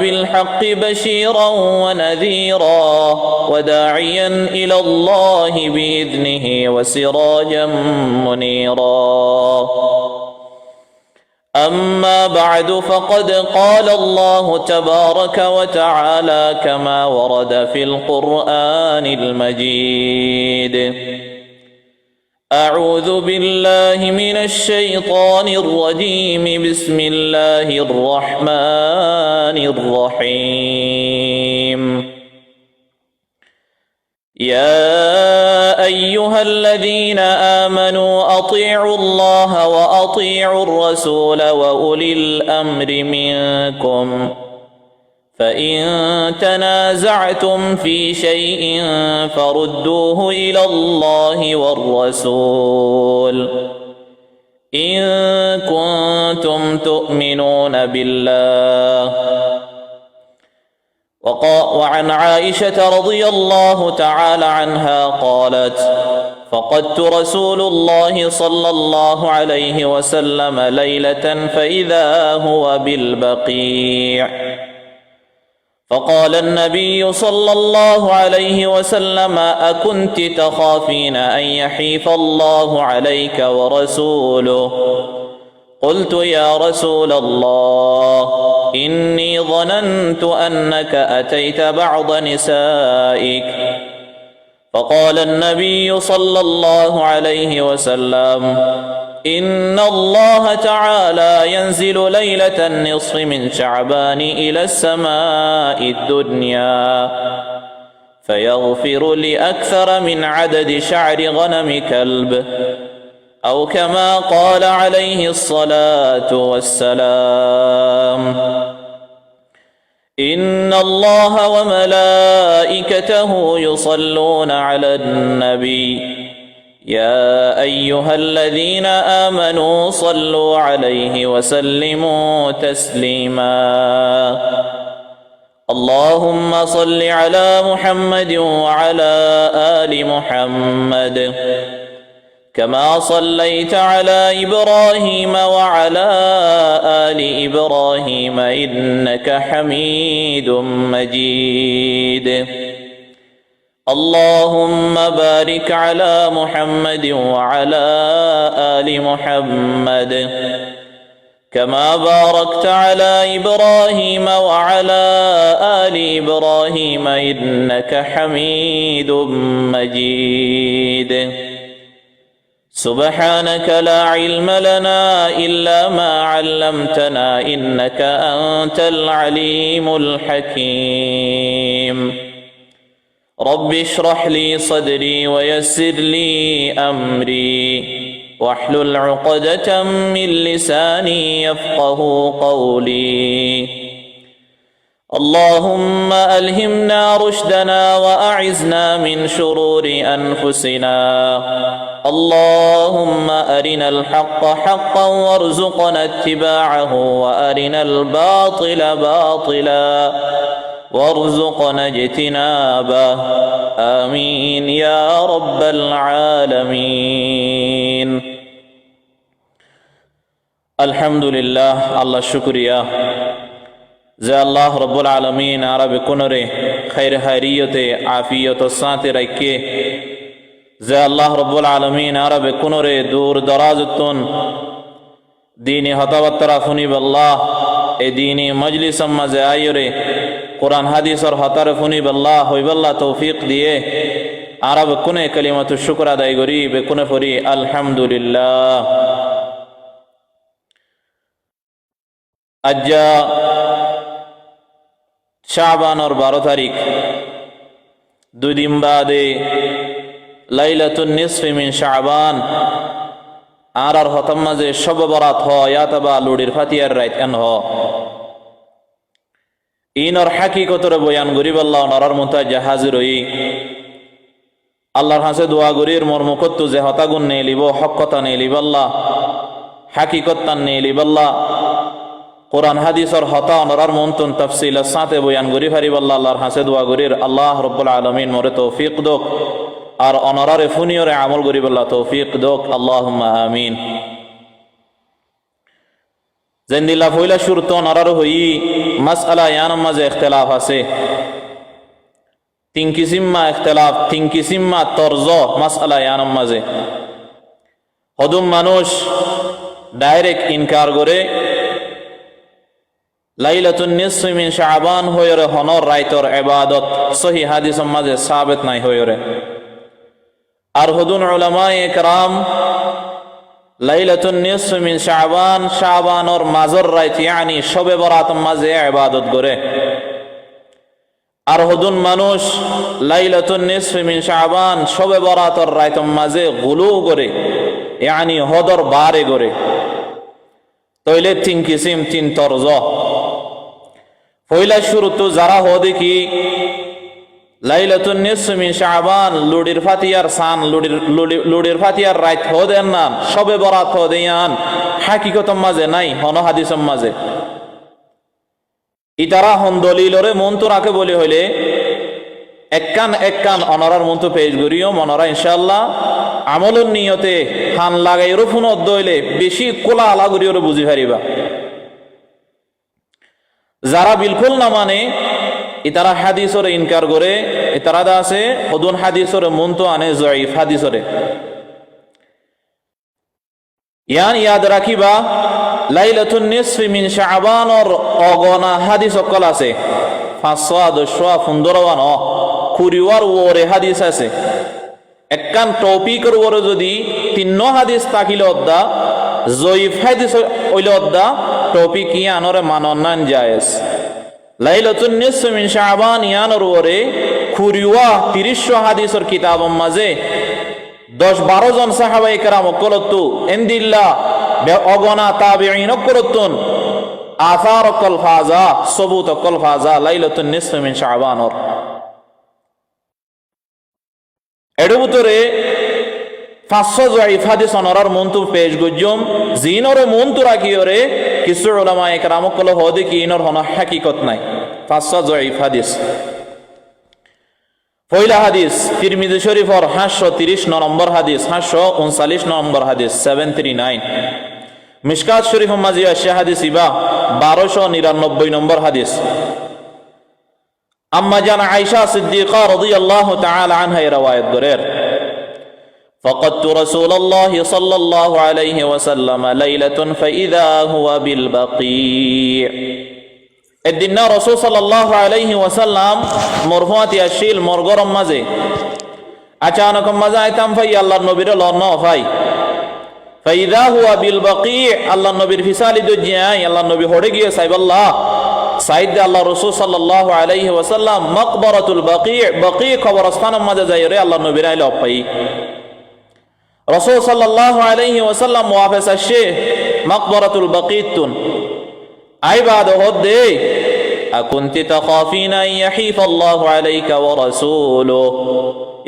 بالحق بشيرا ونذيرا وداعيا إلى الله بإذنه وسراجا منيرا. أما بعد، فقد قال الله تبارك وتعالى كما ورد في القرآن المجيد: أعوذ بالله من الشيطان الرجيم. بسم الله الرحمن الرحيم. يا أيها الذين آمنوا أطيعوا الله وأطيعوا الرسول وأولي الأمر منكم، فإن تنازعتم في شيء فردوه إلى الله والرسول إن كنتم تؤمنون بالله. وعن عائشة رضي الله تعالى عنها قالت: فقدت رسول الله صلى الله عليه وسلم ليلة فإذا هو بالبقيع، فقال النبي صلى الله عليه وسلم: أكنت تخافين أن يحيف الله عليك ورسوله؟ قلت: يا رسول الله، إني ظننت أنك أتيت بعض نسائك. فقال النبي صلى الله عليه وسلم: إن الله تعالى ينزل ليلة النصف من شعبان إلى السماء الدنيا فيغفر لأكثر من عدد شعر غنم كلب، أو كما قال عليه الصلاة والسلام. إن الله وملائكته يصلون على النبي، يا أيها الذين آمنوا صلوا عليه وسلموا تسليما. اللهم صل على محمد وعلى آل محمد كما صليت على إبراهيم وعلى آل إبراهيم إنك حميد مجيد. اللهم بارك على محمد وعلى آل محمد كما باركت على إبراهيم وعلى آل إبراهيم إنك حميد مجيد. سبحانك لا علم لنا إلا ما علمتنا إنك أنت العليم الحكيم. رب اشرح لي صدري ويسر لي أمري واحلل عقدة من لساني يفقه قولي. اللهم ألهمنا رشدنا وأعذنا من شرور أنفسنا. اللهم أرنا الحق حقا وارزقنا اتباعه وأرنا الباطل باطلا وارزقنا اجتنابه. آمين يا رب العالمين. الحمد لله، الله شكريا যে আল্লাহ রব্বুল আলমিন আরবে কোনরে খৈর হারিয়তে আফিয়ত সাঁতে রাখে, যে আল্লাহ রব্বুল আলমিন আরবে কোনরে দূর দরাজতুন দিনী হতাবাত্তরা ফুনিব আল্লাহ এ দিনী মজলিস মাঝে আইরে কোরআন হাদিসর হতারে ফুনিব আল্লাহ হইবাল্লাহ তৌফিক দিয়ে আরব কোনে কালিমাতু শুকর আদায় করি বে কোনে ফরি আলহামদুলিল্লাহ। আজ শাবানোর 12 তারিখ, 2 দিন বাদে লাইলাতুন নিসফি মিন শাবান আর হতাম মাঝে শব বরাত ইয়াতাবা লুডির ফাতিয়ার রাইত এন ইনর হাকিকতরে বয়ান গরিব আল্লাহ নরার মতো জাহাজির হই আল্লাহর হাসে দোয়া গরির মর্মকত্তু যে হতাগুন নেই লিব, হক কথা নেই লিব আল্লাহ, হাকিকতান নেই লিব আল্লাহ, কোরআন হাদিসর হতা নরার মন্তন তফসিল সাথে বয়ান গরি ফারিব আল্লাহ আল্লাহর হাসে দোয়া গরির আল্লাহ রব্বুল আলামিন মোরে তৌফিক দোক আর অনরারে ফুনিয়রে আমল গরিব আল্লাহ তৌফিক দোক, আল্লাহুম্মা আমিন। জেন্দিল্লা ফইলা শুরুত নরার হই মাসআলা ইয়ানার মাঝে ইখতিলাফ আছে তিন কিসিমা ইখতিলাফ তিন কিসিমা তরজ মাসআলা ইয়ানার মাঝে হদুম মানুষ ডাইরেক্ট ইনকার করে লাইলাতুন নিসফি মিন শাবান হয়রে হনর রাইতর ইবাদত সহি হাদিসের মাঝে সাবিত নাই হয়রে আর হদুন উলামায়ে কেরাম লাইলাতুন নিসফি মিন শাবান শাবানর মাজর রাইত ইয়ানি শবে বরাতের মাঝে ইবাদত করে আর হদুন মানুষ লাইলাতুন নিসফি মিন শাবান শবে বরাতের রাইতর মাঝে গুলু করে ইয়ানি হদর বারে করে তইলে তিন কিসিম তিন তরজ পয়লা শুরুতে যারা হদে কি লাইলাতুন নিসফি মিন শাবান লুডির ফাতিয়ার সান লুডির ফাতিয়ার রাইত হদেন না শবে বরাত হদেয়ান হাকিকতম মাঝে নাই হন হাদিসম মাঝে ইতারা হন দলিলরে মন্ত রাখে বলে হইলে এককান অনরার মন্ত পেশ করিও মনরা ইনশাআল্লাহ আমলের নিয়তে হান লাগাই রফুন দইলে বেশি কোলা আলা করিও বুঝি পারিবা যারা বিলকুল না মানে ইতারা হাদিসরে ইনকার করে ইতারা দা আছে হদুন হাদিসরে মন্ত আনে জয়ীফ হাদিসরে ইয়ান ইয়াদ রাখিবা লাইলাতুন নিসফি মিন শাবানর অগনা হাদিস অকল আছে 515 কুরিওয়ার ওরে হাদিস আছে একখান টপিকের ওরে যদি তিন্ন হাদিস তাকিলে অদ্দা জয়ীফ হাদিস হইলে অদ্দা টপিক ইয়ানরে মাননান জায়েজ লাইলাতুন নিসফি মিন শাবান ইয়ানর ওরে কুরিওয়া 30 হাদিসের কিতাবর মাঝে 10-12 জন সাহাবায়ে কেরাম কলতু ইনদিল্লাহ অগনা তাবিঈন করতুন আসার কল ফাজা সবুত কল ফাজা লাইলাতুন নিসফি মিন শাবানর এর ভিতরে 500 জয়ীফ হাদিস অনরার মন্তু পেশ গজ্জম জিনরে মন্তু রাখিওরে কিছু উলামায়ে কেরাম কল হদে কি ইনর হন হাকিকত নাই 500 জয়ীফ হাদিস পয়লা হাদিস তিরমিজি শরীফর 530 নম্বর হাদিস 539 নম্বর হাদিস 739 মিশকাত শরীফ মাঝে আসে হাদিস ইবা 1299 নম্বর হাদিস আম্মা জান আয়েশা সিদ্দিকা রাদিয়াল্লাহু তাআলা আনহা রওয়ায়াত করেন فقدت رسول الله صلى الله عليه وسلم ليلة فإذا هو بالبقيع الدين رسول صلى الله عليه وسلم مرفوعات الشيل مرغرم مزه اچانک مزه ایتم في الله النبي لنا فاي فإذا هو بالبقيع الله النبي فيسال دجاي الله النبي هوري گيه صاحب الله সাইদ আল্লাহ রাসূল সাল্লাল্লাহু আলাইহি ওয়াসাল্লাম মাকবারাতুল বাকি কবরস্থান মধ্যে যাইরে আল্লাহ নবী রাইল পাই রাসূল সাল্লাল্লাহু আলাইহি ওয়াসাল্লাম ওয়াফাস আসে মাকবারাতুল বাকিতুন আইবাদ হদে আকুনতি তাখাফিনা ইয়াহিফ আল্লাহু আলাইকা ওয়া রাসূলুহু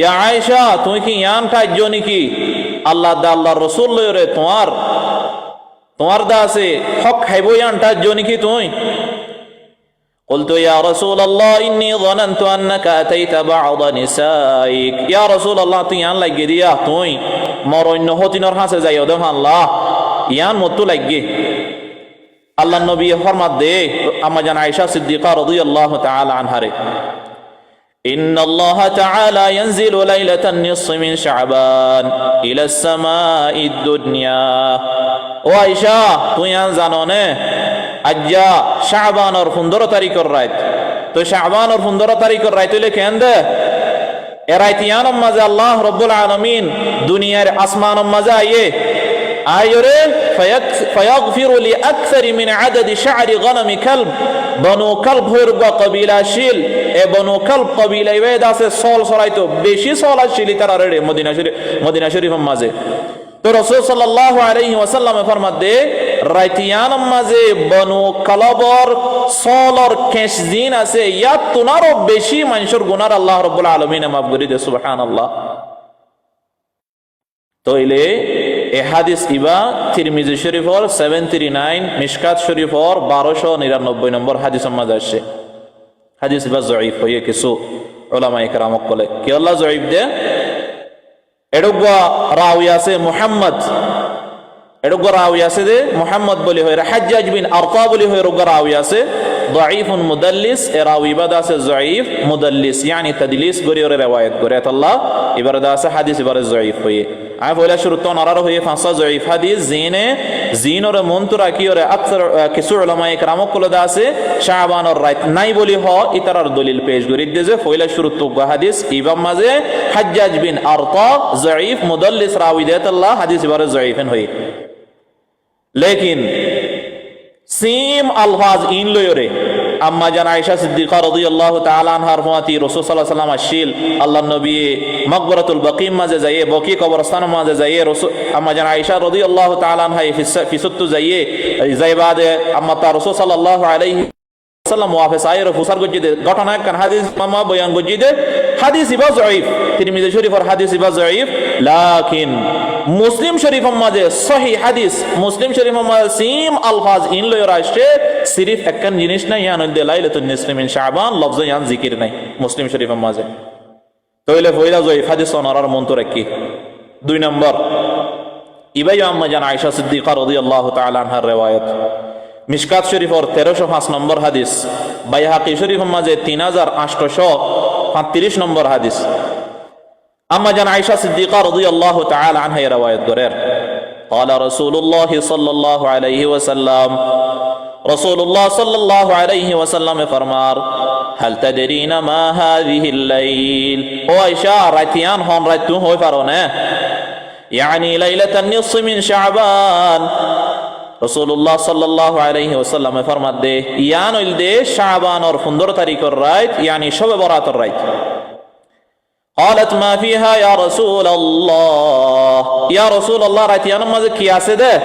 ইয়া আয়েশা তুই কি ইয়ান কাজ্য নাকি আল্লাহ দা আল্লাহর রাসূল লরে তোমার দাসে হক খাইবো ইয়ান কাজ্য নাকি তুই قلت يا رسول الله إني ظننت أنك أتيت بعض نسائك يا رسول الله تيان لگي ديا توي مرو إنه هتنر حاسه زي يودم الله يان متو لگي الله النبي فرمت دي أما جان عائشة صديقة رضي الله تعالى عنها ري إن الله تعالى ينزل ليلة النصف من شعبان إلى السماء الدنيا وعائشة تويان زانونه আজ্জা শাবানর 15 তারিখের রাত তো শাবানর 15 তারিখের রাত হইলে কেন্দে এ রাত ইয়ানম মাঝে আল্লাহ রাব্বুল আলামিন দুনিয়ার আসমানম মাঝে আইরে ফায়াগফিরু লি আকসার মিন আদাদ শা'রি গনম কলব বনু কলব হরবা কবিলা শিল এ বনু কলব কবিলা ইবাদাসে সল সরাইতো বেশি সল আসিলি তারা রে মদিনা শরীফ মাঝে তো রাসূল সাল্লাল্লাহু আলাইহি ওয়াসাল্লাম ফরমাত দে রাইতিয়ানম মাঝে বনু কলবর সলর কেশ দিন আছে ইয়া তুনারও বেশি মানুষের গুনার আল্লাহ রাব্বুল আলামিন মাফ করে দে সুবহানাল্লাহ তইলে এ হাদিস ইবা তিরমিজি শরীফর 739 মিশকাত শরীফর 1299 নম্বর হাদিসের মাঝে আসে হাদিস ইবা জয়ীফ হয়ে কিছু উলামায়ে কেরাম বলে কি আল্লাহ জয়ীফ দে এডুগা রাওয়ি আছে মুহাম্মদ এরকম রাওয়ি আছে যে মুহাম্মদ বলি হয় হাজ্জাজ বিন আরতা বলি হয় এরকম রাওয়ি আছে দাঈফুন মুদাল্লিস এ রাওয়ি বাদ আছে যায়ীফ মুদাল্লিস ইয়ানি তাদলিস গরি ওরে রিওয়ায়াত করে আল্লাহ এবারে দা আছে হাদিস এবারে যায়ীফ হয়ে আই বলা শুরু তো নরার হয়ে ফাঁসা যায়ীফ হাদিস জিন ওরে মন্তরা কি ওরে আকসার কিছু উলামা ইকরাম কল দা আছে শাবান আর রাত নাই বলি হ ইতারার দলিল পেশ করি দে যে ফয়লা শুরু তো হাদিস ইবাম মাঝে হাজ্জাজ বিন আরতা যায়ীফ মুদাল্লিস রাওয়ি দে আল্লাহ হাদিস এবারে যায়ীফন হয়ে लेकिन सेम अल्फाज इन लोरे अम्मा जान आयशा सिद्दीका রাদিয়াল্লাহু তাআলা আনহার ফতি রাসূল সাল্লাল্লাহু আলাইহি ওয়াসাল্লাম আসিল আল্লাহর নবী মাকবরাতুল বাকিম মাঝে যাইয়ে বকি কবরস্থান মাঝে যাইয়ে রাসূল আম্মা জান আয়শা রাদিয়াল্লাহু তাআলা আনহা ফিসুত্তু যাইয়ে যাইবাদে আম্মা তা রাসূল সাল্লাল্লাহু আলাইহি ওয়াসাল্লাম ওয়াফিস আয়ের ফুসার গজ্জিদে ঘটনা কান হাদিস মামা বয়ান গজ্জিদে হাদিস ইবা যায়ীফ তিরমিজি শরীফের হাদিস ইবা যায়ীফ লাকিন মুসলিম শরীফের মাঝে সহি হাদিস মুসলিম শরীফের মাঝে সিম আলফাজ ইন লয়র আসছে সিরিফ একখান জিনিস নাই ইয়ান লাইলাতুন নিসফি মিন শাবান লফজ ইয়ান জিকির নাই মুসলিম শরীফের মাঝে তাইলে ফয়লা যায়ীফ হাদিস অনারার মন্ত রাখি 2 নম্বর ইবাই আম্মা জান আয়েশা সিদ্দিকা রাদিয়াল্লাহু তাআলা আনহার riwayat মিশকাত শরীফের 1305 নম্বর হাদিস বাইহাকি শরীফের মাঝে 3835 নম্বর হাদিস أما جان عائشة صديقة رضي الله تعالى عنها رواية قرير قال رسول الله صلى الله عليه وسلم رسول الله صلى الله عليه وسلم فرمار هل تدرين ما هذه الليل هو عائشة رأيتيان هون رأيتون هو فرونه يعني ليلة النصف من شعبان رسول الله صلى الله عليه وسلم فرماد دي يانو الدي شعبان اور فندر تاريخ الرايت يعني شب برات الرايت قالت ما فيها يا رسول الله يا رسول الله رأيتي أنا ماذا كياسة ده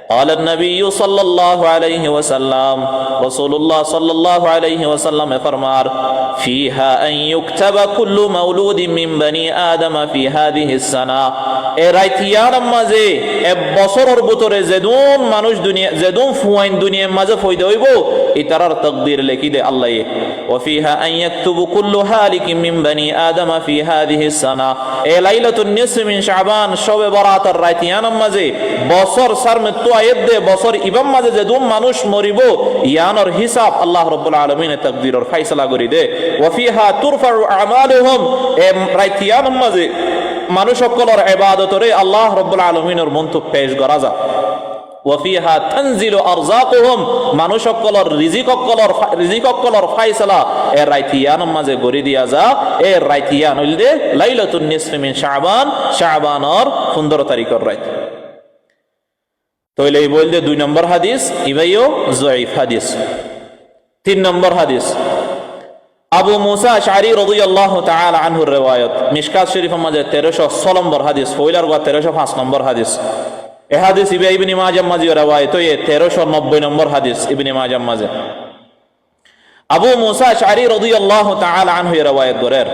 قال النبي صلى الله عليه وسلم رسول الله صلى الله عليه وسلم فرمار فيها أن يكتب كل مولود من بني آدم في هذه السنة رأيتي أنا ماذا بصر بطر زدون مانوش دنيا زدون فوين دنيا ماذا فويده ويبو اترار تقدير لكي ده الله وفيها أن يكتب كل هالك من بني آدم في هذه السنة ليلة النصف من شعبان شب برات الرأيتيان مزي بصر سر متو آيات ده بصر إبام مزي زدون منوش مريبو يانر حساب الله رب العالمين تقدير الفيصلة قري ده وفيها ترفع أعمالهم رأيتيان مزي منوش كلر عبادة ري الله رب العالمين منتو پیش غرازا وفيها تنزل ارزاقهم মানুষ সকলের রিজিক সকলের ফয়সালা এর রাইতিয়ান মাঝে গরি দিয়া যা এর রাইতিয়ান হইলে লাইলাতুন নিসফি মিন শাবান শাবানর 15 তারিখের রাত তাইলে এই বলতে 2 নম্বর হাদিস ইবাইও যায়ীফ হাদিস 3 নম্বর হাদিস আবু মুসা আশআরী রাদিয়াল্লাহু তাআলা আনহুর riwayat মিশকাত শরীফের মাঝে 1306 নম্বর হাদিস ফয়লার 1305 নম্বর হাদিস এ হাদিস ইবনে মাজাহ মাঝে riwayat এ 1390 নম্বর হাদিস ইবনে মাজাহ মাঝে আবু মুসা আশআরী রাদিয়াল্লাহু তাআলা আনহু riwayat করেন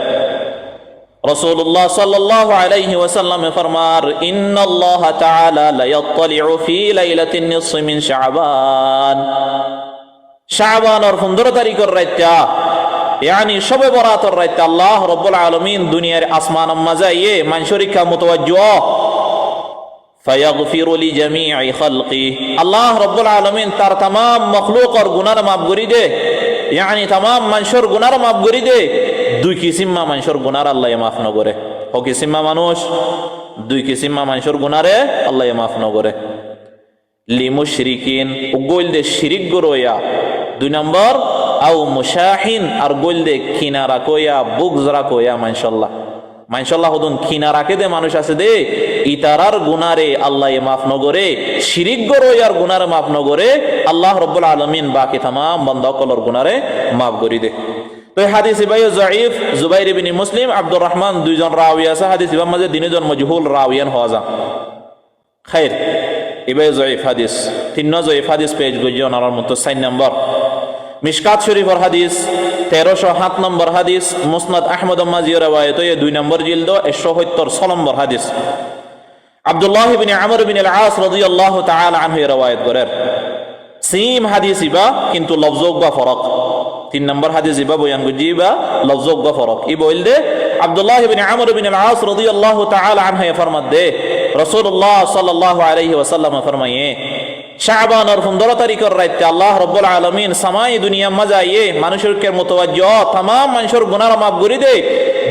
রাসূলুল্লাহ সাল্লাল্লাহু আলাইহি ওয়াসাল্লাম ফরমার ইন্নাল্লাহ তাআলা লা ইয়াত্তালিউ ফি লাইলাতিন নিসফি মিন শাবান শাবানের 15 তারিখের রাতটা يعني শবে বরাতের রাতে আল্লাহ রাব্বুল আলামিন দুনিয়ার আসমান মাঝে ইয়ে মানশরিকা মুতাওয়াজ্জিহ فيغفر لجميع خلقه الله رب العالمين তার तमाम مخلوق और गुनाह माफ करी दे यानी तमाम মানুষের গুনাহ মাফ করি দে দুই কিসিমা মানুষের গুনাহ আল্লাহ মাফ ন করে ও কিসিমা মানুষ দুই কিসিমা মানুষের গুনাহে আল্লাহ মাফ ন করে লিমুশরিকিন উগল দে শিরিক গরোয়া 2 নম্বর আও মুশাহিন আর গোল দে কিনারা কোয়া বুগজ রাখোয়া মাশাআল্লাহ মাশাআল্লাহ হুদুন কিনারাকে দে মানুষ আছে দে ইতারার গুনারে আল্লাহ মাফ ন করে শিরিক গরোয়ার গুনারে মাফ ন করে আল্লাহ রাব্বুল আলামিন বাকি तमाम বান্দা কলর গুনারে মাফ করি দে তো হাদিস ভাই যায়ীফ জুবাইর ইবনে মুসলিম আব্দুর রহমান দুইজন রাওয়ী আছে হাদিস ইমাম মাঝে তিনজন মজহুল রাওয়িয়ান হওয়া যা খাইর ইবাই যায়ীফ হাদিস তিন যায়ীফ হাদিস পেজ গজন আর মত 4 নম্বর মিশকাত শরীফের হাদিস 1307 নম্বর হাদিস মুসনাদ আহমদ মাজি riwayat এ 2 নম্বর জিলদ 176 নম্বর হাদিস আব্দুল্লাহ ইবনে আমর ইবনে আল-আস রাদিয়াল্লাহু তাআলা আনহু riwayat করেন সেম হাদিস ইবা কিন্তু লফজক বা ফরক 3 নম্বর হাদিস ইবা বয়ান গজিবা লফজক বা ফরক ই বলদে আব্দুল্লাহ ইবনে আমর ইবনে আল-আস রাদিয়াল্লাহু তাআলা আনহু ফরমাত দে রাসূলুল্লাহ সাল্লাল্লাহু আলাইহি ওয়াসাল্লাম ফরমায়ে শাবানের 15 তারিখের রাতে আল্লাহ রাব্বুল আলামিন সামাই দুনিয়া মাজাইয়ে মানুষের মুতাওয়াজ্জিহ तमाम মানুষের গুনাহ মাফ করে দে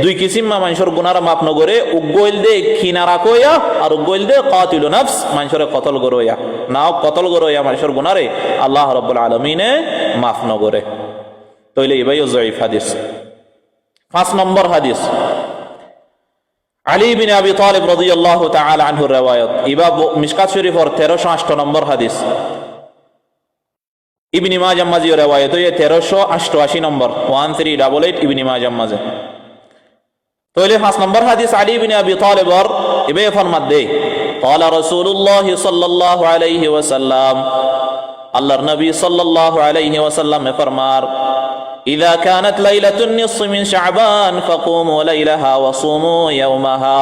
দুই কিসিম মানুষের গুনাহ মাফ ন করে উগইল দে কিনারা কইয়া আর উগইল দে কাতিল নফস মানুষের কতল গরোয়া নাও কতল গরোয়া মানুষের গুনারে আল্লাহ রাব্বুল আলামিনে মাফ ন করে তাইলে এবাইও যায়িফ হাদিস 5 নম্বর হাদিস আলী বিন আবি তালিব রাদিয়াল্লাহু তাআলা আনহু riwayat ইবা মিশকাত শরীফের 1308 নম্বর হাদিস ইবনে মাজাহ মাজি riwayat এ 1388 নম্বর 1388 ইবনে মাজাহ মাজি তাহলে 5 নম্বর হাদিস আলী বিন আবি তালিব ইবে ফরমাত দে قال رسول الله صلى الله عليه وسلم আল্লাহর নবী সাল্লাল্লাহু আলাইহি ওয়াসাল্লাম ফরমার إذا كانت ليلة النصف من شعبان فقوموا ليلها وصوموا يومها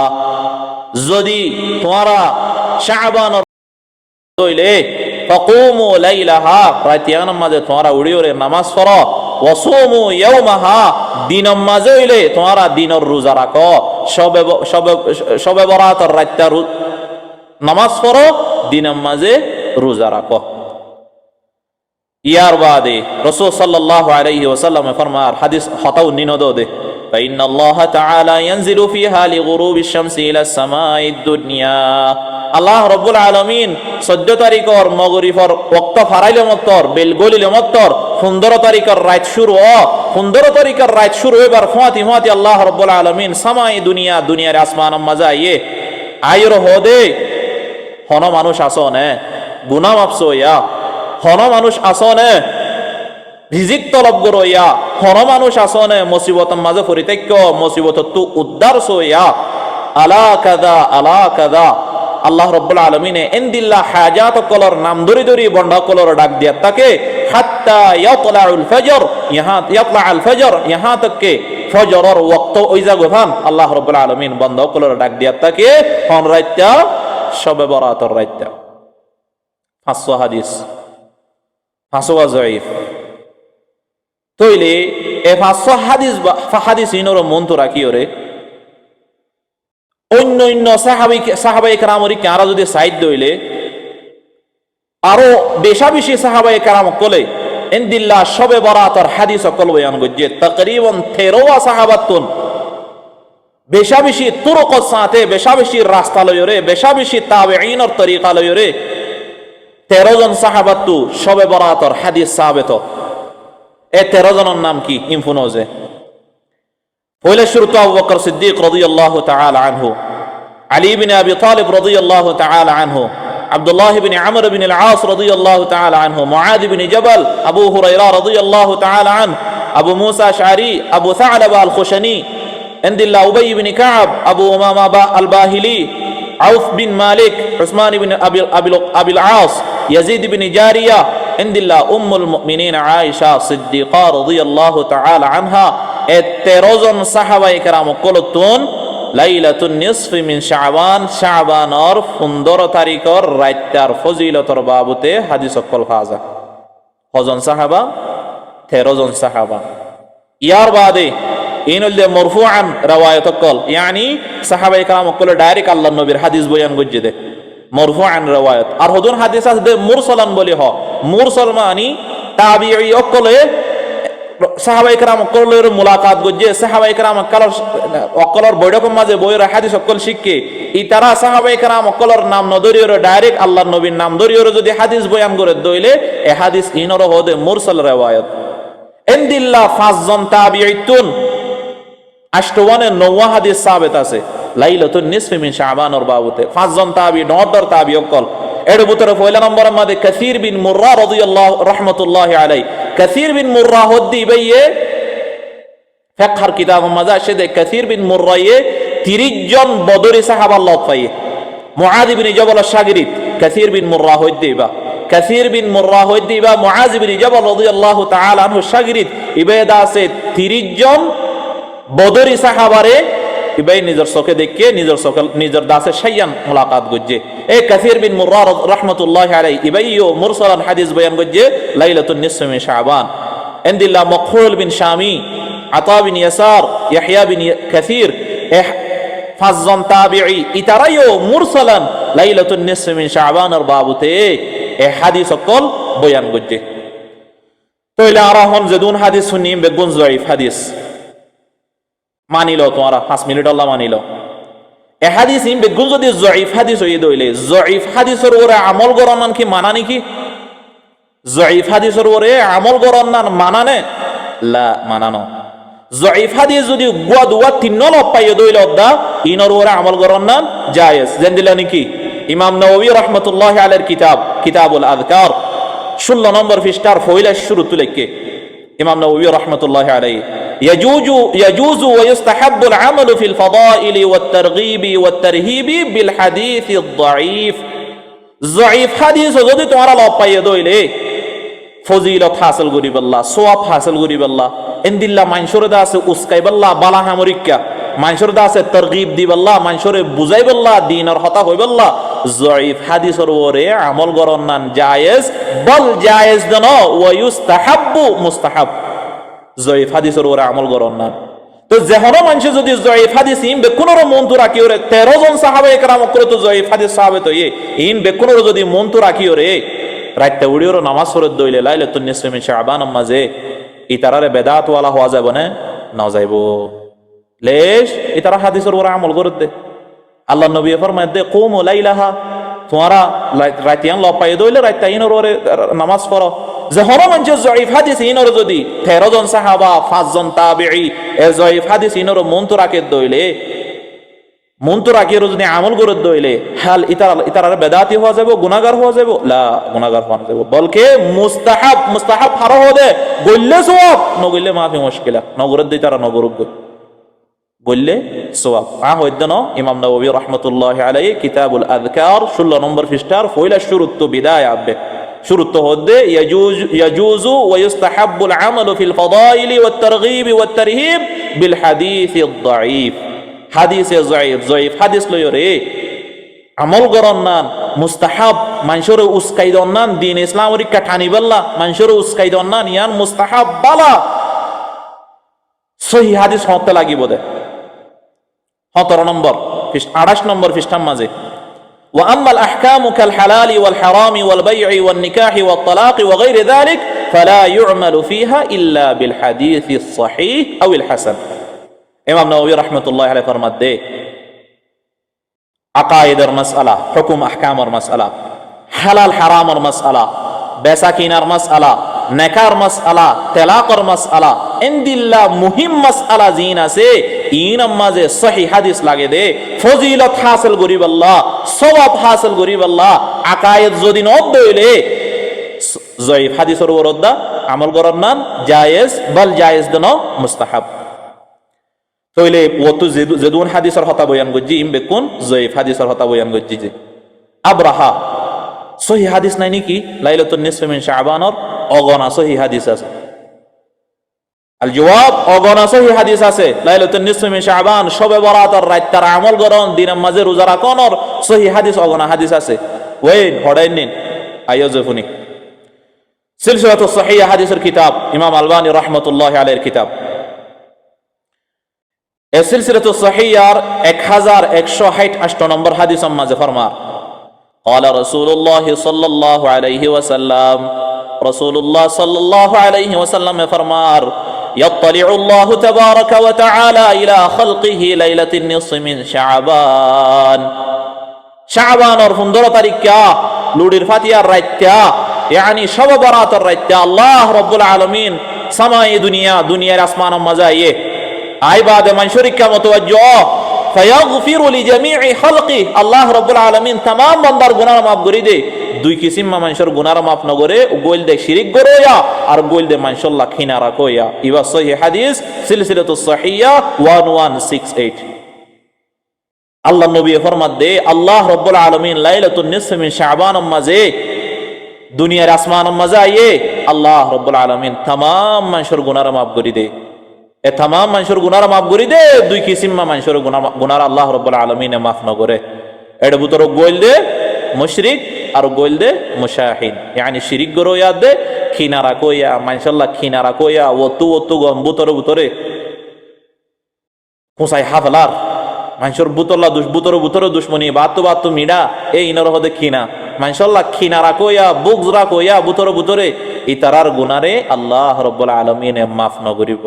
যদি তোমরা শাবান হইলে فقوموا ليلها রাতের নামাজে তোমরা উড়িয়ে নামাজ পড়ো ওয়াসুমু ইয়াওমাহা দিন নামাজে হইলে তোমরা দিনের রোজা রাখো শবে বরাতের রাতে নামাজ পড়ো দিন নামাজে রোজা রাখো ইয়ার বাদে রাসূল সাল্লাল্লাহু আলাইহি ওয়াসাল্লাম ফরমার হাদিস হতাও নিনদো দে فإن الله تعالى ينزل فيها لغروب الشمس إلى السماء الدنيا আল্লাহ রাব্বুল আলামিন 14 তারিখের মাগরিবের ওয়াক্ত ফারাইলে মত্তর বেলগলিলে মত্তর 15 তারিখের রাত শুরু 15 তারিখের রাত শুরু এবার ফাতি আল্লাহ রাব্বুল আলামিন সামাই দুনিয়ার আসমান মাজাইয়ে আয়র হদে হন মানুষ আসনে গুনাহ মাফসোয়া হন মানুষ আসনে রিজিক তলব গরইয়া হন মানুষ আসনে মুসিবতের মাঝে পরিত্যাগ মুসিবত তু উদ্ধার সইয়া আলা কাদা আল্লাহ রাব্বুল আলামিন ইনদিল্লাহ হাজাত কলর নাম ধরি বন্ধ কলর ডাক দিয়া তাকে হাত্তা ইয়াতলাউল ফজর ইয়াতলাউল ফজর ইহা তক কে ফজরের ওয়াক্ত ওই জাগহান আল্লাহ রাব্বুল আলামিন বন্ধ কলর ডাক দিয়া তাকে হন রাইতা শবে বরাতের রাইতা 500 হাদিস 500 যায়িফ তইলে এ 500 হাদিস ইনর মন্ত রাখিও রে অন্য সাহাবায়ে কেরামরি কারা যদি সাইড দইলে আরো বেশি সাহাবায়ে কেরাম কলে ইনদিল্লাহ শবে বরাতের হাদিস কল বয়ান গজ্জে তাকরিবান 13 সাহাবাতুন বেশি তুরুক সাথে বেশি রাস্তা লয়রে বেশি তাবেঈনের তরিকা লয়রে 13 জন সাহাবাতু শবে বরাতের হাদিস সাবিত এ 13 জনের নাম কি ইনফুনোজে পয়লা শুরুতে আবু বকর সিদ্দিক রাদিয়াল্লাহু তাআলা আনহু আলী ইবনে আবি তালিব রাদিয়াল্লাহু তাআলা আনহু আব্দুল্লাহ ইবনে আমর ইবনে আল-আস রাদিয়াল্লাহু তাআলা আনহু মুআদ ইবনে জাবাল আবু হুরায়রা রাদিয়াল্লাহু তাআলা আন আবু মুসা আশআরি আবু সা'লাবা আল-খুশনি ইনদিল্লাহ উবাই ইবনে কাব আবু উমামা আল-বাহিলি আউফ বিন মালিক উসমান ইবনে আবিল আস ইয়াজিদ ইবনে জারিয়া ইনদিল্লাহ উম্মুল মুমিনিন আয়েশা সিদ্দিকা রাদিয়াল্লাহু তাআলা আনহা এ 13 জন সাহাবায়ে কেরাম কলতুন লাইলাতুন নিসফি মিন শাবানর 15 তারিখের রাতের ফজিলতর বাবতে হাদিস কল ফাজা কজন সাহাবা 13 জন সাহাবা ইয়ার বাদে ইনল মারফুআন riwayat কল yani সাহাবায়ে কেরাম কল ডাইরেক্ট আল্লাহর নবীর হাদিস বয়ান গজ্জে দে মারফুআন riwayat আর হদুন হাদিস আছে মুরসালান বলি হ মুরসাল মানি তাবিঈ অকলে সাহাবায়ে কেরাম অকলের মুলাকাত গজ্জে সাহাবায়ে কেরাম অকলর বৈঠকের মাঝে বইয়ের হাদিস অকল শিখকে ই তারা সাহাবায়ে কেরাম অকলর নাম নদরিয়র ডাইরেক্ট আল্লাহর নবীর নাম দরিয়র যদি হাদিস বয়ান করে দইলে এ হাদিস ইনর হদে মুরসাল riwayat ইনদিল্লাহ 5 জন তাবিঈতুন আষ্টওয়ানে 9 হাদিস সাবিত আছে লাইলাতুন নিসফি মিন শাবানর বাবতে 5 জন তাবি নদর তাবি অকল এর ভিতরে পয়লা নম্বরের মধ্যে কাসির বিন মুররা রাদিয়াল্লাহু রাহমাতুল্লাহি আলাইহি কাসির বিন মুররা হদ্দি বাইয়ে ফিকহর কিতাবের মধ্যে আসে যে কাসির বিন মুররায়ে 30 জন বদরি সাহাবা লত পায়ে মুআদ ইবনে জাবাল আশ-শাগিরিদ কাসির বিন মুররা হদ্দি বা কাসির বিন মুররা হদ্দি বা মুআদ ইবনে জাবাল রাদিয়াল্লাহু তাআলা আনহু শাগিরিদ ইবাদা আছে 30 জন বদরি সাহাবারে ইবাই নিজের চোখে দেখে নিজের দাসে শাইয়ান মুলাকাত গজ্জে এ কাসির বিন মুররা রাহমাতুল্লাহি আলাইহি ইবাইও মুরসালান হাদিস বয়ান গজ্জে লাইলাতুন নিসফি মিন শাবান ইনদিল্লাহ মাকহুল বিন শামি আতা বিন ইয়াসার ইয়াহইয়া বিন কাসির পাঁচজন তাবিঈ ইতারাইও মুরসালান লাইলাতুন নিসফি মিন শাবানের বাবুতে এ হাদিস সকল বয়ান করছে। তইলে আর হন যেদুন হাদিস শুনিম বেগুন জয়ীফ হাদিস মানিল তোমারা 5 মিনিট আল্লাহ মানিল এ হাদিস ইম বেগুন যদি জয়ীফ হাদিস হইয়ে দইলে জয়ীফ হাদিসের ওরে আমল গরনান কি মানা নাকি? জয়ীফ হাদিসের ওরে আমল গরনান মানানে লা মানানো। জয়ীফ হাদিস যদি গুয়া দুয়া তিন লব পাইয়ে দইলে অদ্দা ইনর ওরে আমল গরনান জায়েজ। জেন দিলা নাকি ইমাম নববী রাহমাতুল্লাহি আলাইহির কিতাবুল আযকার 16 নম্বর পৃষ্ঠার ফয়লা শুরু তুলেকে ইমাম নববী রাহমাতুল্লাহি আলাইহি يجوز ويستحب العمل في الفضائل والترغيب والترهيب بالحديث الضعيف ضعيف حديث যদি তোমরা লব পাইয়ে দইলে ফজিলত হাসিল করিবাল্লাহ সওয়াব হাসিল করিবাল্লাহ ইনদিল্লাহ মানসুরে দা আছে উস্কাইবাল্লাহ বালা হামরিকা মানসুরে দা আছে তারগীব দিবাল্লাহ মানসুরে বুঝাইবাল্লাহ দ্বীনের হতা হইবাল্লাহ জয়ীফ হাদিসের ওরে আমল গরনান জায়েজ বল জায়েজ দন ওয়া ইউস্তাহাব্বু মুস্তাহাব জয়ীফ হাদিসের ওরে আমল গরনান। তো যেহনো মানুষ যদি জয়ীফ হাদিস ইম বেকুনর মন্তু রাখি ওরে 13 জন সাহাবায়ে কেরাম করে তো জয়ীফ হাদিস সাহাবে তো ইম বেকুনর যদি মন্তু রাখি ওরে রাতে উড়িওর নামাজ পড়ে দইলে লাইলাতুন নিসফি মিন শাবান মাঝে ইতারারে বেদাত ওয়ালা হওয়া যাবে না যাইব লেশ ইতারা হাদিসের ওরে আমল করে দে। আল্লাহ নবী ফরমায় দে কুমু লাইলাহা তোমরা রাতিয়ান লব পাইয়ে দইলে রাতে ইনর ওরে নামাজ পড়ো। যে হর মানুষ জয়ীফ হাদিস ইনর যদি 13 জন সাহাবা 5 জন তাবিঈ এ জয়ীফ হাদিস ইনর মন্তু রাখে দইলে মন্তু রাখে যদি আমল করে দইলে হাল ইতারা বেদাতি হওয়া যাবে গুনাহগার হওয়া যাবে লা গুনাহগার হওয়া যাবে বলকে মুস্তাহাব ফারহ দে গইলে সওয়াব নগইলে মাফি মুশকিলা নগরদ দি তারা নগরুগ বললে সওয়াব হইদন ইমাম নববী রাহমাতুল্লাহি আলাইহি কিতাবুল আযকার 16 নম্বর পৃষ্ঠার ফয়লা শুরুত বিদায় আবে শুরুত হদে ইয়াজুজু ওয়া ইউস্তাহাব্বুল আমালু ফিল ফাদাইলি ওয়াত তারগীব ওয়াত তারহিব বিল হাদিসিদ দাঈফ হাদিসে জয়ীফ হাদিস লয়রে আমল গরনান মুস্তাহাব মানসুরে উস্কাইদনান দ্বীন ইসলামের কাঠানিবাল্লাহ মানসুরে উস্কাইদনান ইয়ান মুস্তাহাব বালা সহি হাদিস হতে লাগিব দে 17 নম্বর 28 নম্বর পৃষ্ঠার মাঝে وأما الأحكام كالحلال والحرام والبيع والنكاح والطلاق وغير ذلك فلا يعمل فيها إلا بالحديث الصحيح أو الحسن ইমাম নববী রাহমাতুল্লাহি আলাইহি ফরমাতে আকায়েদের মাসআলা হুকুম আহকামের মাসআলা হালাল হারামের মাসআলা বেচা কিনার মাসআলা নেকার মাসআলা তালাকের মাসআলা ইনদিল্লাহ মুহিম মাসআলা জিন আছে ইন মাঝে সহিহ হাদিস লাগে দে ফজিলত হাসিল করিবাল্লাহ সওয়াব হাসিল করিবাল্লাহ আকায়েদ যদি ন দইলে জয়ীফ হাদিসের উপর আমল করার নাম জায়েজ বল জায়েজ দন মুস্তাহাব। তইলে ওতো যেদুন হাদিসের হতা বয়ান গজ্জি ইম বেকুন জয়ীফ হাদিসের হতা বয়ান গজ্জি যে আবরাহা সহিহ হাদিস নাই নাকি লাইলাতুন নিসফি মিন শাবানর অগনা সহিহ হাদিস আছে। আল জবাব অগনা সহিহ হাদিস আছে লাইলাতুন নিসফি মিন শাবান শবে বরাতের রাত তার আমল করন দিনের মাঝে রোজা রাখনর সহিহ হাদিস অগনা হাদিস আছে। ওয়েন হড়াই নিন আইয়ুজফুনি সিলসিলাতুস সহিহ হাদিসের কিতাব ইমাম আলবানী রাহমাতুল্লাহি আলাইহির কিতাব এ সিলসিলাতুস সহিহার 1168 নম্বর হাদিস মাঝে ফরমার قال رسول الله صلى الله عليه وسلم رسول الله صلى الله عليه وسلم فرمار يطلع الله تبارك وتعالى إلى خلقه ليلة النصف من شعبان شعبان اور 15 তারিখ লুডির ফাতিয়ার রাইত্যা يعني শব বরাতের রাইত্যা আল্লাহ রাব্বুল আলামিন সামাই দুনিয়ার আসমান মাজায়ে আইবাদে মানশুরিকা মুতাওয়াজ্জহ ফায়াগফিরু লিজামিই খালকি আল্লাহ রাব্বুল আলামিন तमाम বান্দার গুনাহ মাফ করে দে। দুই কিসিম মানুষের গুনাহ মাফ ন করে গোল দে শিরিক গরোয়া আর গোল দে মানশাল্লাহ খিনা রাখোয়া ইবা সহিহ হাদিস সিলসিলাতুস সহিহা 1168 আল্লাহ নবী ফরমাত দে আল্লাহ রাব্বুল আলামিন লাইলাতুন নিসফি মিন শাবান মাঝে দুনিয়ার আসমান মাঝে আইয়ে আল্লাহ রাব্বুল আলামিন तमाम মানুষের গুনাহ মাফ করে দে। এ तमाम মানুষের গুনাহ মাফ করে দে দুই কিসিম মানুষের গুনাহ আল্লাহ রাব্বুল আলামিন মাফ ন করে এর ভিতর গোল দে মুশরিক আর গোল দে মুশাহিন yani শিরিক গরোয়া দে খিনা রাখোয়া মানশাল্লাহ খিনা রাখোয়া ওতু গম ভিতরে পুসাই হাফলার মানুষের বুতর দুশ্মনী বাত্তু মিডা এই ইনর হদে খিনা মানসাল্লাহ খিনা রাখোয়া বুকস রাখোয়া বুতরে ইতারার গুনারে আল্লাহ রব্বুল আলামিন মাফ নগরিব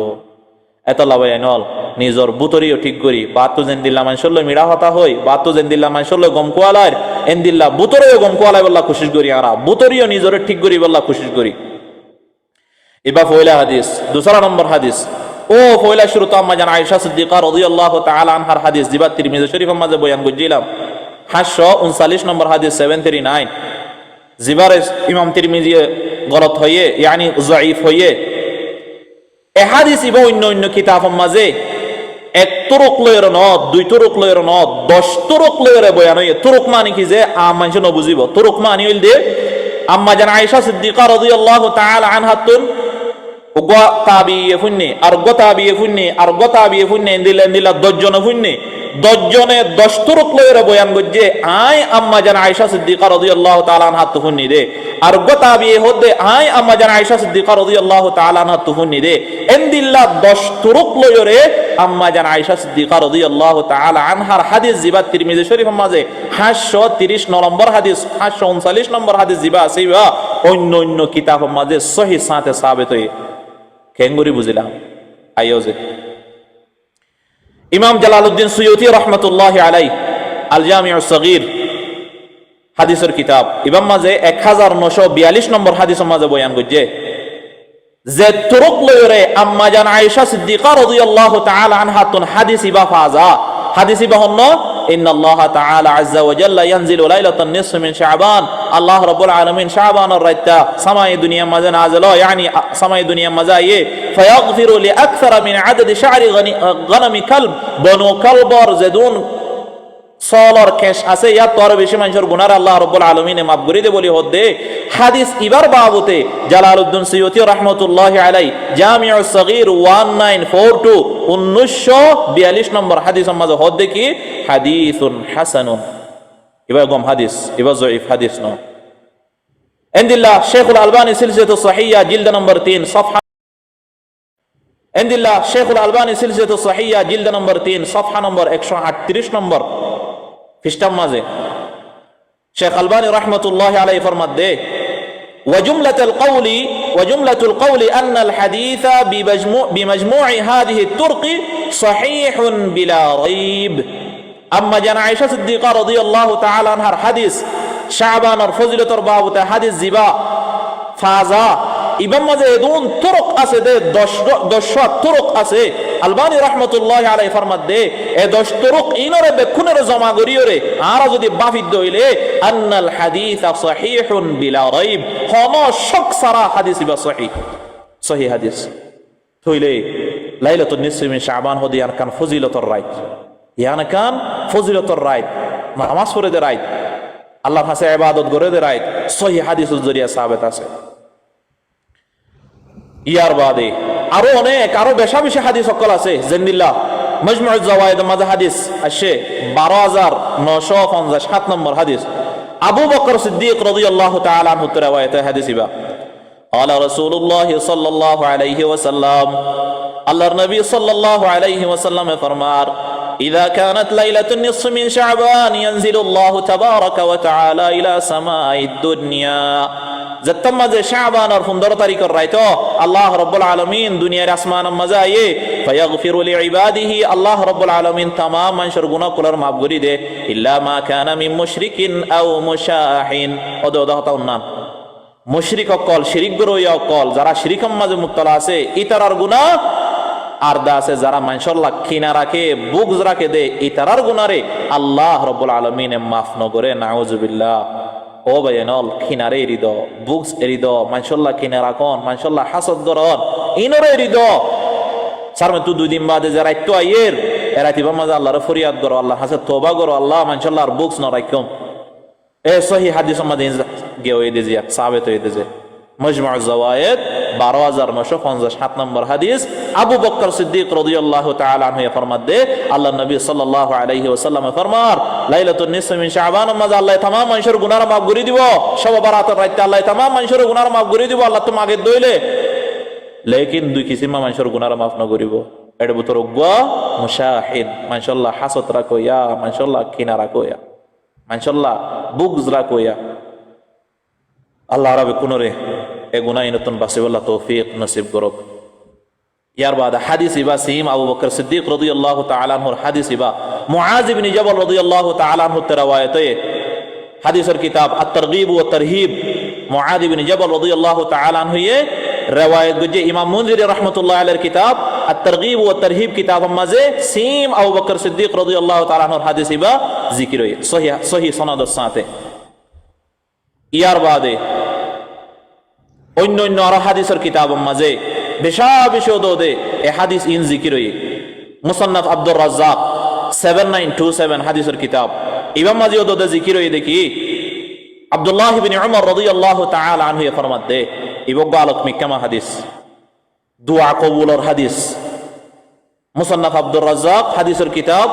এত লাভাই নল নিজর বুতরিও ঠিক করি বাত্তু যেন দিল্লা মানসল্য মিড়া হতা হই বাত্তু যেন দিল্লা মানসল্য গম কোয়ালার এন দিল্লা বুতরেও গম কোয়ালাই বল্লা খুশি করি আরা বুতরিও নিজরে ঠিক করি বল্লা খুশি করি। এবার পয়লা হাদিস দুসরা নম্বর হাদিস ও পয়লা শুরু তো আম্মা জান আয়েশা সিদ্দিকা রাদিয়াল্লাহু তাআলা আনহার হাদিস জিবা তিরমিজি শরীফের মাঝে বয়ান করছিলাম 539 নম্বর হাদিস 739 জিবারে ইমাম তিরমিজি গলত হয়ে ইয়ানি যায়ীফ হয়ে এ হাদিস ইবা অন্য কিতাবের মাঝে এক তুরুক লয়ের নদ দুই তুরুক লয়ের নদ 10 তুরুক লয়ের বয়ান হয়ে তুরুক মানে কি যে মানুষ ন বুঝিব তুরুক মানে হইল দে আম্মা জান আয়েশা সিদ্দিকা রাদিয়াল্লাহু তাআলা আনহা তুন উগা তাবিয়ে ফুন্নি আর গো তাবিয়ে ফুন্নি দিলা 10 জন ফুন্নি 10 জনে 10 তুরুক লয়ের বয়ান গজ্জে আয় আম্মা জান আয়েশা সিদ্দিকা রাদিয়াল্লাহু তাআলা আনহা তুফুন্নি দে আর গো তাবিয়ে হদে আয় আম্মা জান আয়েশা সিদ্দিকা রাদিয়াল্লাহু তাআলা আনহা তুফুন্নি দে এন্দিল্লা 10 তুরুক লয়রে আম্মা জান আয়েশা সিদ্দিকা রাদিয়াল্লাহু তাআলা আনহার হাদিস জিবা তিরমিজি শরীফের মাঝে 530 নম্বর হাদিস 539 নম্বর হাদিস জিবা আছে অন্য কিতাবের মাঝে সহিহ সাথে সাবিত হই কেঙ্গুরি বুঝিলাম আয়োজে ইমাম জালালউদ্দিন সুয়ুতি রাহমাতুল্লাহি আলাইহি আল জামিউস সগীর হাদিসের কিতাব ইমাম মাঝে 1942 নম্বর হাদিসের মাঝে বয়ান করছে যে তুরুক লয়রে আম্মা জান আয়েশা সিদ্দিকা রাদিয়াল্লাহু তাআলা আনহা তুন হাদিস ইবা ফাজা হাদিস ইবা হন্ন ইন্নাল্লাহা তাআলা আযজা ওয়া জাল্লা ইয়ানজিলু লাইলাতান নিসফি মিন শাবান আল্লাহ রাব্বুল আলামিন শাবানের রাইতা সামায়ে দুনিয়া মাঝে নাযিল ইয়ানি সামায়ে দুনিয়া মাঝে আয়ে ফায়াগফিরু লি আকসারা মিন আদাদি শা'রি গানামি কালব বনু কালবর জাদুন সলর কেশ আছে ইয়া তোর বেশি মানুষের গুনার আল্লাহ রাব্বুল আলামিনে মাফ করে দে বলি হদে হাদিস ইবার বাবুতে জালালউদ্দিন সুয়ুতি রাহমাতুল্লাহি আলাইহি জামিউস সগীর 1942 1942 নম্বর হাদিসের মাঝে হদে কি হাদিসুন হাসানুন ইবা গম হাদিস ইবা যায়ীফ হাদিস ন ইনদিল্লাহ শেখুল আলবানী সিলসিলাতু সহিহা জিলদ নম্বর 3 সফহা ইনদিল্লাহ শেখুল আলবানী সিলসিলাতু সহিহা জিলদ নম্বর 3 সফহা নম্বর 138 নম্বর পৃষ্ঠার মাঝে শেখ আলবানী রাহমাতুল্লাহি আলাইহি ফরমাত দে وجملة القول أن الحديث بمجموع هذه الطرق صحيح بلا ريب أما جان عائشة صديقة رضي الله تعالى عنها حديث شعبان الفضيلة الباب حديث زبا فازا ইমাম মাঝে এদুন তুরুক আছে দে 10 তুরুক আছে আলবানী রাহমাতুল্লাহি আলাইহি ফরমাত দে এ 10 তুরুক ইনরে বেকুনের জমা করিওরে আর যদি বাফিদ হইলে আন্নাল হাদিস সহিহুন বিলা রাইব কোন শক সারা হাদিস বা সহিহ হাদিস হইলে লাইলাতুন নিসফি মিন শাবান হদিয়ান কান ফজিলতুর রাইত ইয়ান কান ফজিলতুর রাইত নামাজ পড়ে দে রাইত আল্লাহর কাছে ইবাদত করে দে রাইত সহিহ হাদিসের জরিয়া সাবিত আছে। ইয়ার বাদে আরো বেশি হাদিস সকল আছে জেন্দিল্লাহ মাজমুউজ জাওয়ায়েদ মাঝে হাদিস আসে 12957 নম্বর হাদিস আবু বকর সিদ্দিক রাদিয়াল্লাহু তাআলা আনহু riwayat হাদিস ইবা قال رسول الله صلى الله عليه وسلم আল্লাহর নবী সাল্লাল্লাহু আলাইহি ওয়াসাল্লাম ফরমার إذا كانت ليلة النصف من شعبان ينزل الله تبارك وتعالى إلى سماء الدنيا زتما زي شعبان اور 15 তারিখ রাইতো আল্লাহ রাব্বুল আলামিন দুনিয়ার আসমান মাঝে আয়ে فيغفر لعباده আল্লাহ রাব্বুল আলামিন तमाम মানুষের গুনাহ কুলার মাফ করে দে ইল্লা মা কানা মিন মুশরিকিন আও মুশাহিন ওদহতা উন্নান মুশরিক অকল শিরিক গরইয়া অকল যারা শিরিকের মাঝে মুবতলা আছে ইতারার গুনাহ আর দা আছে যারা মানুষের লাক্ষিনা রাখে বুগজ রাখে দে ইতারার গুনারে আল্লাহ রাব্বুল আলামিন মাফ ন করে নাউজুবিল্লাহ ও ভাইনল খিনারে এরিদ বুগজ এরিদ মানুষের লাক্ষিনা রাখন মানুষের হাসদ করন ইনরে এরিদ সারমে তু 2 দিন বাদে যারা একটু আইয়ের এরাতিবা মাঝে আল্লাহর ফরিয়াদ করো আল্লাহ হাসে তওবা করো আল্লাহ মানুষের আর বুগজ ন রাখম এ সহিহ হাদিস মাঝে গে হয়ে দে জিয়া সাবিত হয়ে দে মাজমুউজ জাওয়ায়েদ 12957 নম্বর হাদিস আবু বকর সিদ্দিক রাদিয়াল্লাহু তাআলা আনহু ফরমাত দে আল্লাহর নবী সাল্লাল্লাহু আলাইহি ওয়াসাল্লাম ফরমার লাইলাতুন নিসফি মিন শাবান মাযা আল্লাহ तमाम মানুষের গুনাহ মাফ করে দিব শবে বারাতের রাতে আল্লাহ तमाम মানুষের গুনাহ মাফ করে দিব আল্লাহ তো মাগে দইলে লেকিন দুই কিসিমা মানুষের গুনাহ মাফ না করিব এর ভিতর উগ্বা মুশাহিদ মাশাআল্লাহ হাসত রাখোয়া মাশাআল্লাহ কিনা রাখোয়া মাশাআল্লাহ বুগজ রাখোয়া আল্লাহ রাবে কোনরে এ গুনাহ নতুন বাসিবাল্লাহ তৌফিক নসিব করুক। ইয়ার বাদ হাদিস ইবা সিম আবু বকর সিদ্দিক রাদিয়াল্লাহু তাআলা আনহুর হাদিস ইবা মুআজ ইবনে জাবাল রাদিয়াল্লাহু তাআলা আনহু তে রওয়ায়াতে হাদিসের কিতাব আত-তারগীব ওয়া তারহিব মুআজ ইবনে জাবাল রাদিয়াল্লাহু তাআলা আনহু এ রওয়ায়াত গজে ইমাম মুনজিরি রাহমাতুল্লাহ আলাইহির কিতাব আত-তারগীব ওয়া তারহিব কিতাব মাঝে সিম আবু বকর সিদ্দিক রাদিয়াল্লাহু তাআলা আনহুর হাদিস ইবা জিকির হয় সহিহ সনদের সাথে। ইয়ার বাদে অন্য অন্য আরো হাদিসের কিতাব মাঝে বেশা দে এ হাদিস ইন জিকির হই মুসান্নাফ আব্দুর রাজ্জাক 7927 হাদিসের কিতাব ইমাম মাঝে দে জিকির হই দেখি আব্দুল্লাহ ইবনে উমর রাদিয়াল্লাহু তাআলা আনহু ফরমাত দে ইবগা আলোক মিকামা হাদিস দুআ কবুলের হাদিস মুসান্নাফ আব্দুর রাজ্জাক হাদিসের কিতাব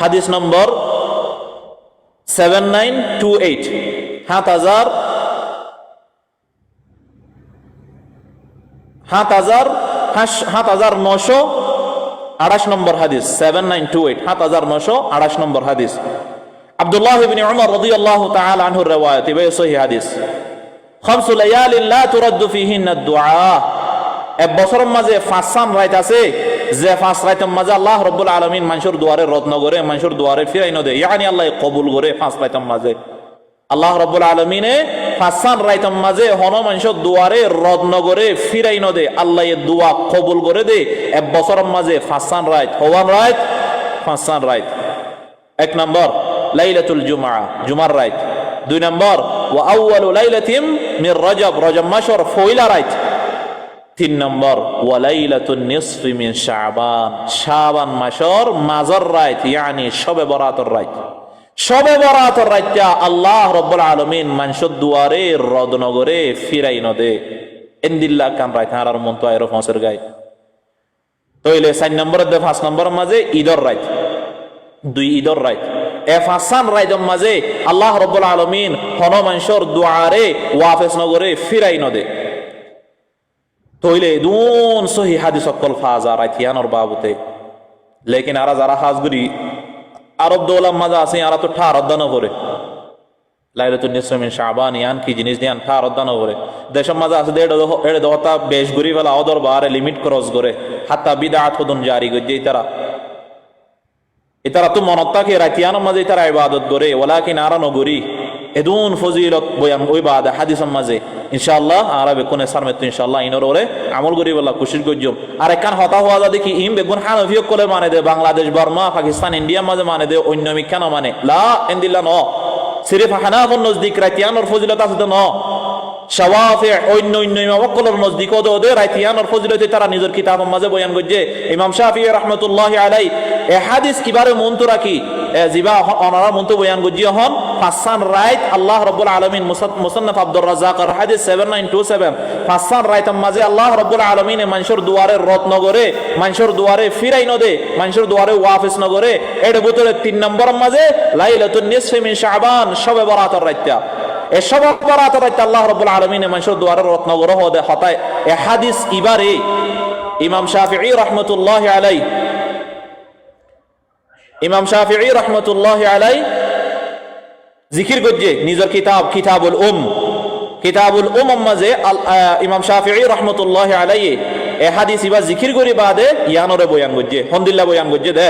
হাদিস নম্বর 7928 7928 নম্বর হাদিস 7928 7928 নম্বর হাদিস আব্দুল্লাহ ইবনে উমর রাদিয়াল্লাহু তাআলা আনহুর riwayat এ সহিহ হাদিস খামসু লায়ালিন লা তুরাদ্দু ফিহিন্না দুআ এক বছরের মাঝে 5 রাত আছে যে 5 রাতের মাঝে আল্লাহ রাব্বুল আলামিন মানুষের দুয়ারে রত্ন করে মানুষের দুয়ারে ফিরাইনো দেয় ইয়ানি আল্লাহ কবুল করে 5 রাতের মাঝে আল্লাহ রাব্বুল আলামিনে 5 রাতের মাঝে হন মানুষের দুয়ারে রত্ন করে ফিরাইনো দেয় আল্লাহ এর দোয়া কবুল করে দেয় এক বছরের মাঝে 5 রাত হওয়ান রাত 5 রাত। এক নম্বর লাইলাতুল জুমআ জুমার রাত, দুই নম্বর ওয়া আউয়ালু লাইলাতিন মির রজব রজব মাসের পয়লা রাত, তিন নম্বর ওয়া লাইলাতুন নিসফি মিন শাবান শাবান মাসের মাঝের রাত ইয়ানি শবে বরাতের রাত। শবে বরাতের রাতটা আল্লাহ রাব্বুল আলামিন মানুষের দুয়ারে রদনগরে ফিরাইনো দে এন্দিল্লাহ কান রাত হারার মন তো আইরো ফসের গায় তইলে 4 নম্বরের দে 5 নম্বরের মাঝে ঈদর রাত, দুই ঈদর রাত এ 5 রাতের মাঝে আল্লাহ রাব্বুল আলামিন হন মানুষের দুয়ারে ওয়াফেস নগরে ফিরাইনো দে তইলে দুন সহি হাদিস সকল ফাজা রাতিয়ানোর বাবুতে। লেকিন আরা যারা হাজগুরি আরব দৌলাম মাঝে আছে আরা তো ঠার অধ্যান করে লাইলাতুন নিসফি মিন শাবান ইয়ান কি জিনিস দিয়ান ঠার অধ্যান করে দেশের মাঝে আছে এড়ে দহতা বেশ গুরি বেলা অদর বারে লিমিট ক্রস করে হাত্তা বিদআত হুদুন জারি গজে ইতারা তো মনত্তাকে রাতিয়ানোর মাঝে ইতারা ইবাদত করে ওয়ালাকিন আরা নগরি এদুন ফজিলত বয়ান ওই বাদ হাদিসের মাঝে ইনশাআল্লাহ আরবে কোনে সারমে তো ইনশাআল্লাহ ইনর ওরে আমল করি বলা কোশিশ গজ্জম আর একখান হতা হওয়া যা দেখি ইম বেগুন হানফিয়ক করে মানে দে বাংলাদেশ বর্মা পাকিস্তান ইন্ডিয়া মাঝে মানে দে অন্য মিখানা মানে লা এন্দিল্লা ন সিরিফ হানাফুন নজদিক রাতিয়ানোর ফজিলত আছে তো ন শাওয়াফি অন্য ইমামকলর নজদিক ওদে রাতিয়ানোর ফজিলত তারা নিজের কিতাবের মাঝে বয়ান গজ্জে ইমাম শাফিঈ রাহমাতুল্লাহি আলাইহি এ হাদিস কিবারে মন্ত রাখি জিবা অনারা মন্ত বয়ান গজ্জি হন 5 রাত আল্লাহ রাব্বুল আলামিন মুসান্নাফ আব্দুর রাজ্জাকের হাদিস 7927 5 রাতের মাঝে আল্লাহ রাব্বুল আলামিন মানুষের দুয়ারে রত্ন করে মানুষের দুয়ারে ফিরাইনো দে মানুষের দুয়ারে ওয়াফিস নগরে এর ভিতরে 3 নম্বরের মাঝে লাইলাতুন নিসফি মিন শাবান শবে বরাতের রাতটা এ শবে বরাতের রাতটা আল্লাহ রাব্বুল আলামিন মানুষের দুয়ারে রত্ন করে হদে হতায় এ হাদিস ইবারে ইমাম শাফিঈ রাহমাতুল্লাহি আলাইহি ইমাম শাফিঈ রাহমাতুল্লাহি আলাইহি জিকির গজ্জে নিজের কিতাব কিতাবুল মাঝে ইমাম শাফিঈ রাহমাতুল্লাহি আলাইহি এ হাদিস ইবা জিকির করি বাদে ইয়ানরে বয়ান গজ্জে হমদুলিল্লাহ বয়ান গজ্জে দে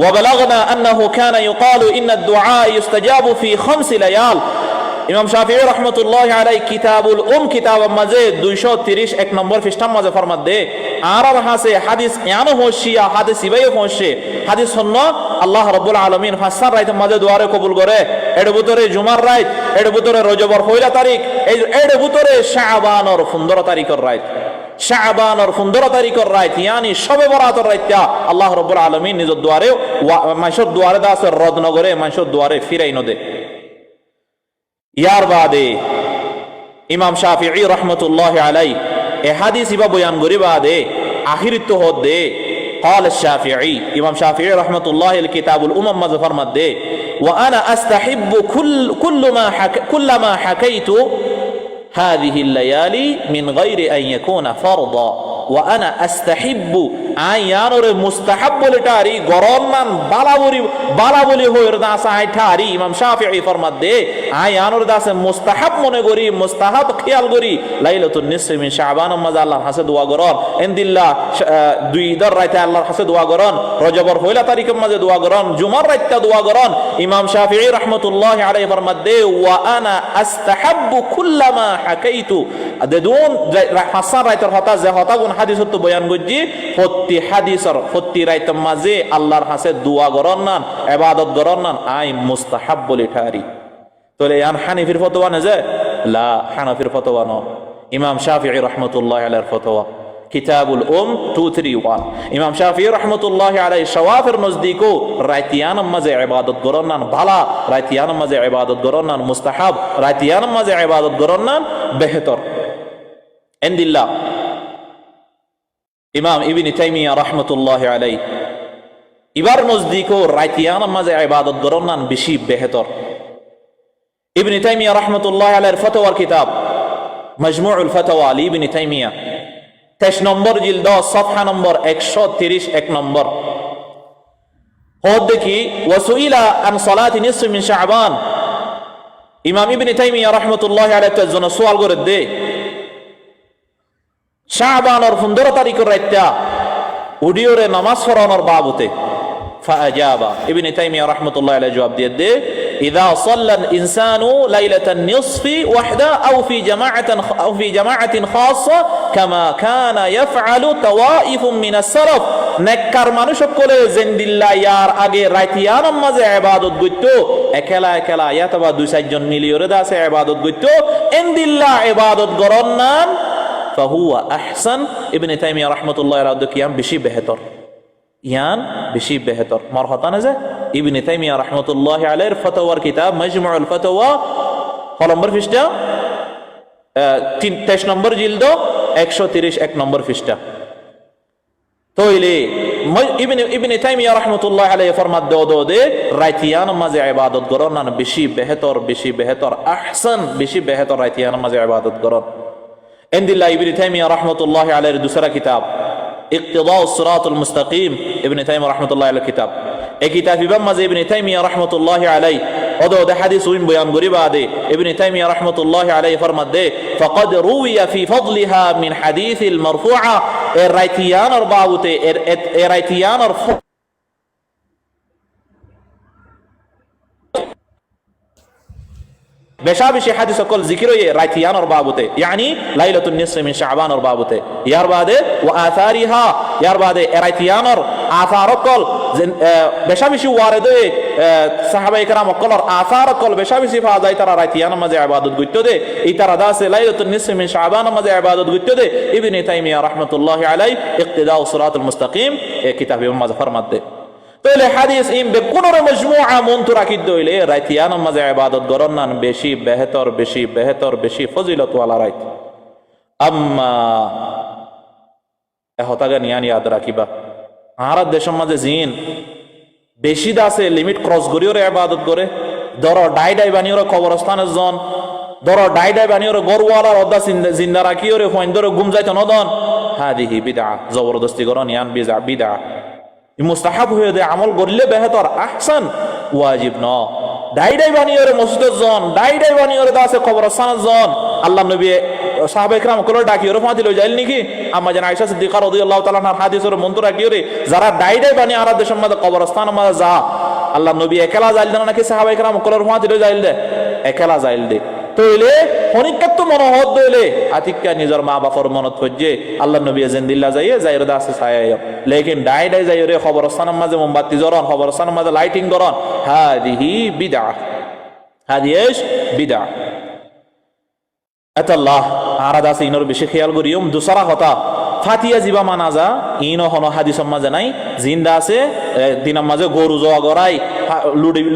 ওয়া বালাগনা আন্নাহু কানা ইউকালু ইন্না আদ-দুআ ইউস্তাজাবু ফি 5 লায়াল। ইমাম শাফিঈ রাহমাতুল্লাহি আলাইহি কিতাবুল কিতাব মাঝে 230 এক নম্বর পৃষ্ঠার মাঝে ফরমাত দে আর হাসে হাদিস ইয়ানো হোশিয়া হাদিস ইবাই হোশে হাদিস হন্ন আল্লাহ রাব্বুল আলামিন 5 রাতের মাঝে দুয়ারে কবুল করে এর ভিতরে জুমার রাত এর ভিতরে রজবর পয়লা তারিখ এর ভিতরে শাবানর 15 তারিখের রাত শাবানর 15 তারিখের রাত ইয়ানি শবে বরাতের রাতটা আল্লাহ রাব্বুল আলামিন নিজের দুয়ারে মানুষের দুয়ারে দাসের রদনগরে মানুষের দুয়ারে ফিরাইনো দে। ইয়ার বাদে ইমাম শাফিঈ রাহমাতুল্লাহি আলাইহি এ হাদিস ইবা বয়ান করি বাদে আখিরিত হদে قال الشافعي ইমাম শাফিঈ রাহমাতুল্লাহি আল কিতাবুল মাঝে ফরমাত দে ওয়া আনা আস্তাহিব্বু কুল্লামা হাকাইতু هذه الليالي من غير أن يكون فرضا ওয়া আনা আস্তাহিব্বু আয়ানরে মুস্তাহাব বলে টারি গরন্নান বালাবলি হইর দাস আই ঠারি ইমাম শাফিঈ ফরমাত দে আয়ানর দাসে মুস্তাহাব মনে করি মুস্তাহাব খেয়াল করি লাইলাতুন নিসফি মিন শাবান মাযা আল্লাহর হাসে দোয়া করন ইনদিল্লাহ দুই দর রাতে আল্লাহর হাসে দোয়া করন রজবর পয়লা তারিখের মাঝে দোয়া করন জুমার রাতে দোয়া করন ইমাম শাফিঈ রাহমাতুল্লাহি আলাইহি ফরমাত দে ওয়া আনা আস্তাহাব্বু কুল্লামা হাকাইতু দেদুন হাসান রাইতের হতা যে হতা কোন হাদিস তো বয়ান করজি প্রতি হাদিসর প্রতি রাইতের মাঝে আল্লাহর হাসে দোয়া করন না ইবাদত করন না আই মুস্তাহাব বলে ঠারি তাহলে ইয়ান হানিফির ফতোয়া না যে লা হানাফির ফতোয়া ন ইমাম শাফিঈ রাহমাতুল্লাহি আলাইহির ফতোয়া কিতাবুল 231 ইমাম শাফিঈ রাহমাতুল্লাহি আলাইহি শাওয়াফির নজদিকো রাইতিয়ান মাঝে ইবাদত করন না ভালা রাইতিয়ান মাঝে ইবাদত করন না মুস্তাহাব রাইতিয়ান মাঝে ইবাদত করন না বেহতর ইনদিল্লাহ ইমাম ইবনে তাইমিয়া রাহমাতুল্লাহি আলাইহি ইবার নজদিকো রাইতিয়ান মাঝে ইবাদত করন না বেশি বেহতর ইবনে তাইমিয়া রাহমাতুল্লাহি আলাইহির ফতোয়ার কিতাব মাজমুউল ফাতাওয়া ইবনে তাইমিয়া 23 নম্বর জিলদ সফহা নম্বর 130 নম্বর হদ দেখি ওয়াসুইলা আন সালাতি নিসফি মিন শাবান ইমাম ইবনে তাইমিয়া রাহমাতুল্লাহি আলাইহি তাজন সুয়াল করে দে শাবানের 15 তারিখের রাতটা উডিওরে নামাজ পড়ানোর বাবতে ফাআজাবা ইবনে তাইমিয়া রাহমাতুল্লাহি আলাইহি জবাব দিয়ে দে إذا صلى الإنسان ليلة النصف وحده أو في جماعة خاصة كما كان يفعل طوائف من السلف নেককার মানুষ সকলে জিন্দিল্লাহ ইয়ার আগে রাইতিয়ান মাঝে ইবাদত করত একলা একলা ইয়াতবা দুই চারজন মিলিয়রে দাসে ইবাদত করত ইনদিল্লাহ ইবাদত করন না ফাহুয়া আহসান ইবনে তাইমিয়া রাহমাতুল্লাহি আলাইহি কিয়াম বেশি বেহতর ইয়ান বেশি বেহতর মারহাতা না যে ইবনে তাইমিয়া রাহমাতুল্লাহি আলাইহির ফতোয়ার কিতাব মাজমুউল ফাতাওয়া নম্বর পৃষ্ঠা 23 নম্বর জিলদ 131 নম্বর পৃষ্ঠা তোইলে ইবনে তাইমিয়া রাহমাতুল্লাহি আলাইহি ফরমাত দে রাইতিয়ান মাঝে ইবাদত করন না বেশি বেহতর আহসান বেশি বেহতর রাইতিয়ান মাঝে ইবাদত করন ইনদিল্লাহ ইবনে তাইমিয়া রাহমাতুল্লাহি আলাইহির দুসরা কিতাব ইক্তিদাউ সিরাতুল মুস্তাকিম ইবনে তাইমিয়া রাহমাতুল্লাহি আলাইহির কিতাব এই কিতাব মাঝে ইবনে তাইমিয়া রাহমাতুল্লাহি আলাইহি ওদে হাদিস উইন বয়ান করি বাদে ইবনে তাইমিয়া রাহমাতুল্লাহি আলাইহি ফরমাত দে ফাকাদ রুইয়া ফি ফাদলিহা মিন হাদিসিল মারফুআ এর রাইতিয়ানর বাবুতে এর রাইতিয়ানর বেশা বেশি হাদিস সকল জিকির হয়ে রাইতিয়ানর বাবুতে ইয়ানি লাইলাতুন নিসফি মিন শাবানর বাবুতে ইয়ার বাদে ওয়া আথারিহা ইয়ার বাদে রাইতিয়ানর আথারকল বেশা বেশি ওয়ারিদ সাহাবায়ে কেরাম কলর আথারকল বেশা বেশি ফাজাই তারা রাইতিয়ানর মাঝে ইবাদত করতে দে এই তারা দাসে লাইলাতুন নিসফি মিন শাবানর মাঝে ইবাদত করতে দে ইবনে তাইমিয়া রাহমাতুল্লাহি আলাইহি ইক্তিদাউ সিরাতুল মুস্তাকিম এই কিতাবে মাঝে ফরমাত দে তাহলে হাদিস ইম বেকুনরে মজমুআ মন্তরা কিদ হইলে রাইতিয়ান মাঝে ইবাদত করন না বেশি বেহতর বেশি ফজিলত ওয়ালা রাইত আম্মা এহতাগা নিয়ান ইয়াদ রাখিবা আর দেশের মাঝে জিন বেশি দাসে লিমিট ক্রস করিওরে ইবাদত করে ধর ডাই বানিওরে কবরস্থানের জন ধর ডাই বানিওরে গরওয়ালার অদা জিন্দা রাখিওরে ফইন ধরে ঘুম যাইতো নদন হাদিহি বিদআ জবরদস্তি করন ইয়ান বিদআ মুস্তাহাব হয়ে দে আমল করলে বেহতর আহসান ওয়াজিব ন ডাই বানিওরে মসজিদের জন ডাই বানিওরে দাসে কবরস্থানের জন আল্লাহ নবী সাহাবা ইকরাম কল ডাকিওরে ফাঁদি লই যাইল নাকি আম্মা জান আয়েশা সিদ্দিকা রাদিয়াল্লাহু তাআলা আনহার হাদিসের মন্ত্র রাখিওরে যারা ডাই বানি আর দেশের মধ্যে কবরস্থান মধ্যে যা আল্লাহ নবী একলা যাইল না নাকি সাহাবা ইকরাম কল ফাঁদি লই যাইল দে একলা যাইল দে তইলে হনিকাত মনোহদ দইলে আতিকা নিজের মা বাপর মনত করছে আল্লাহ নবী জিন্দিল্লাহ যাইয়ে যাইর দাসে ছায়া লেকিন ডাই যাইরে খবরস্থানের মাঝে মোমবাতি জ্বরন খবরস্থানের মাঝে লাইটিং করন হাদিহি বিদআ হাদিয়েশ বিদআ আতাল্লাহ আর দাসে ইনর বেশি খেয়াল করিও দুসরা কথা ফাতিয়া জিবা মানাজা ইনো হনো হাদিসের মাঝে নাই জিন্দা আছে দিনের মাঝে গরু জোয়া গড়াই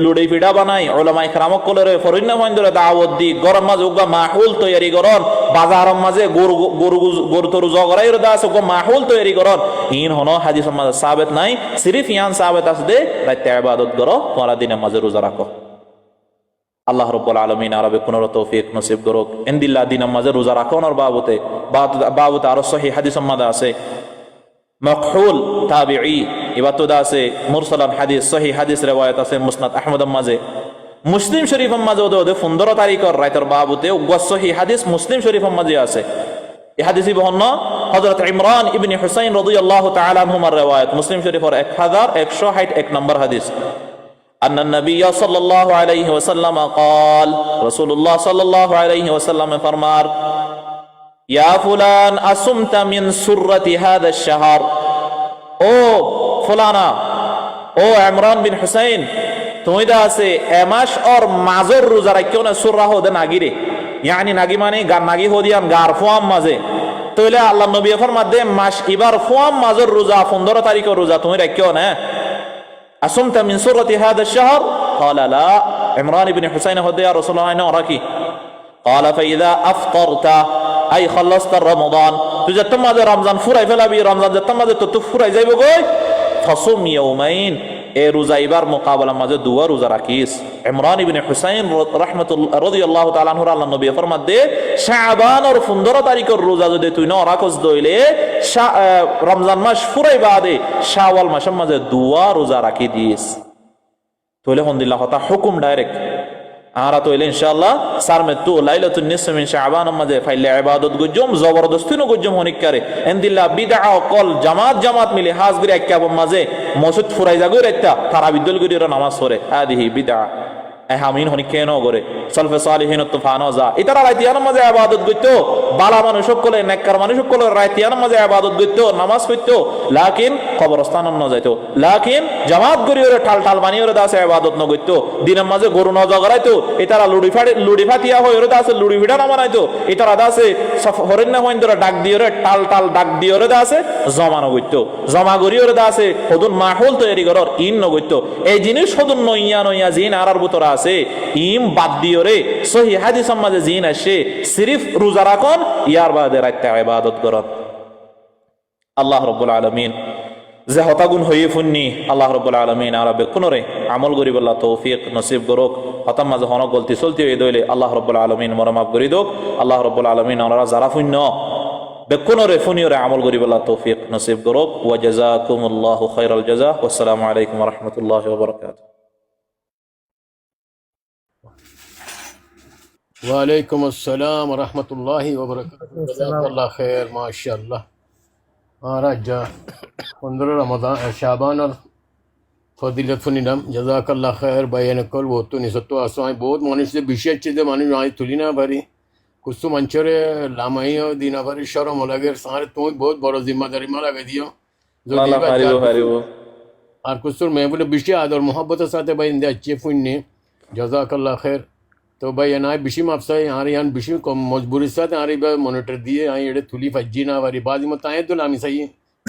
লুডি পিঠা বানাই ওলামায়ে কেরামক কলরে ফরিন্না মহিন্দরে দাওয়াত দি গরম মাঝে উগা মাহুল তৈরি করন বাজারের মাঝে গরু তরু জোয়া গড়াই রদা আছে উগা মাহুল তৈরি করন ইন হনো হাদিসের মাঝে সাবেত নাই সিরিফ ইয়ান সাবেত আছে দে রাতে ইবাদত করো তোমরা দিনের মাঝে রোজা রাখো আল্লাহ রব্বুল আলমিন আরবে কোন তৌফিক নসিব করুক। ইনদিল্লাহ দিন মাঝে রোজা রাখনের বাবুতে আরো সহি হাদিস মাদা আছে। মকহুল তাবিঈ ইবাতুদা আছে, মুরসালান হাদিস সহি হাদিস রেওয়ায়াত আছে মুসনাদ আহমদ মাঝে। মুসলিম শরীফ মাঝে ওদের 15 তারিখের রাইতর বাবুতে সহি হাদিস মুসলিম শরীফ মাঝে আছে। এই হাদিসই বহন্ন হযরত ইমরান ইবনে হুসাইন রাদিয়াল্লাহু তাআলা আনহুমার রেওয়ায়াত, মুসলিম শরীফের 1161 নম্বর হাদিস। أن النبي صلى الله عليه وسلم قال رسول الله صلى الله عليه وسلم فرمار يا فلان أصمت من سرة هذا الشهر ও ফুলানা, ও ইমরান বিন হুসাইন, তুমি দা আছে এ মাস ওর মাজর রোজা রাখিও না সুররা হদে নাগিরে, ইয়ানি নাগি মানে গার নাগি হদিয়ান গার ফুয়াম মাঝে। তাহলে আল্লাহ নবী ফরমাদে মাস এবার ফুয়াম মাজর রোজা 15 তারিখের রোজা তুমি রাখিও না। আসুমতা মিন সুরতি হাদা শাহর ক্বালা লা, ইমরান ইবনে হুসাইন হদে ইয়া রাসূলুল্লাহ না রাখি। ক্বালা ফাইদা আফতারতা আই খাল্লাসতা রমাদান, তুই যত মাঝে রমজান ফুরাই ফেলাবি, রমজান যত মাঝে তত ফুরাই যাইব গই, ফাসুম ইয়াউমাইন, এ রোজা এবার মোকাবেলা মাঝে দুয়া রোজা রাখিস। ইমরান ইবনে হুসাইন রাদিয়াল্লাহু তাআলা আনহু আল্লাহ নবী ফরমাত দে শাবানের 15 তারিখের রোজা যদি তুই না রাখস দইলে রমজান মাস ফুরাই বাদে শাওয়াল মাসের মাঝে দুয়া রোজা রাখি দিস। তাহলে আলহামদুলিল্লাহ কথা হুকুম ডাইরেক্ট আরা তো ইনশাআল্লাহ সার মে তো লাইলাতুন নিসফ মিন শাবান মাঝে ফাইলে ইবাদত গুজম জবরদস্তি ন গুজম হনিকারে ইনদিল্লাহ বিদআ কল জামাত মিলে হাজগির এককাব মাঝে মসজিদ ফুরাই জাগো রেতা তারা বিদল গরির নামাজ পড়ে আদিহি বিদআ হামিন হনি কেন করে সলফে সালিহিন তুফানো যা ইতারা রাইতিয়ান মাঝে ইবাদত গইতো, বালা মানুষ সকলে নেককার মানুষ সকলে রাইতিয়ান মাঝে ইবাদত গইতো, নামাজ পড়তো, লাকিন কবরস্থান ন যাইতো, লাকিন জামাত গরিরে ঠাল বানিয়ে ওরে দাসে ইবাদত ন গইতো, দিনের মাঝে গরু ন জগরাইতো, ইতারা লুড়ি ফাটিয়া হই ওরে দাসে লুড়ি ভিড়া না বানাইতো, ইতারা দাসে হরিণ না হইন ধরে ডাক দিয়ে ওরে টাল ডাক দিয়ে ওরে দাসে জমা ন গইতো, জমা গরি ওরে দাসে হদুন মাহৌল তৈরি করর ইন ন গইতো। এই জিনিস হদুন নইয়া জিন আরার ভিতর আছে ইম বাদ দিও রে সহি হাদিস মাঝে জিন আসে সিরিফ রোজা রাখুন ইয়ার বাদে রাইতে ইবাদত করুন। আল্লাহ রাব্বুল আলামিন যে হতাগুন হয়ে ফুন্নি আল্লাহ রাব্বুল আলামিন আরবে কোনরে আমল করি বল্লাহ তৌফিক নসিব করুক। হতাম মাঝে হন গলতি চলতি হয়ে দইলে আল্লাহ রাব্বুল আলামিন মরমাফ করি দোক। আল্লাহ রাব্বুল আলামিন ওনারা যারা ফুন্য বেকুনরে ফুনিয়রে আমল করি বল্লাহ তৌফিক নসিব করুক। ওয়া জাযাকুমুল্লাহু খায়রাল জাযা। আসসালামু আলাইকুম ওয়া রাহমাতুল্লাহি ওয়া বারাকাতুহু। वालेकुम अस्सलाम वरहमतुल्लाहि वबरकातुहू। जज़ाकल्लाह खैर, माशाअल्लाह। आज 15 रमजान शाबान और फजीलत फुनिनाम जज़ाकल्लाह खैर बयान कल वो तो निसत्तो आसवाई बहुत मानुष से विशेष चीज़ें मानुष आई तुलिना भरी कुछ तो मंचरे लामाई और दीना भरी शर्म लगे सारे तुम बहुत बड़ा जिम्मेदारी मारा गया दियो जो और कुछ तो मैं बोले विशेष आदर मोहब्बत साथे भाई इंदे अच्छे फुन्ने जज़ाकल्लाह खैर। तो भाई ना बिशी मापसा यहाँ यहाँ बिशी को मजबूरी साथ यहाँ मॉनिटर दिए यहाँ ये थुली फज्जी ना वारी बाजी मत आए तो लामी सही है।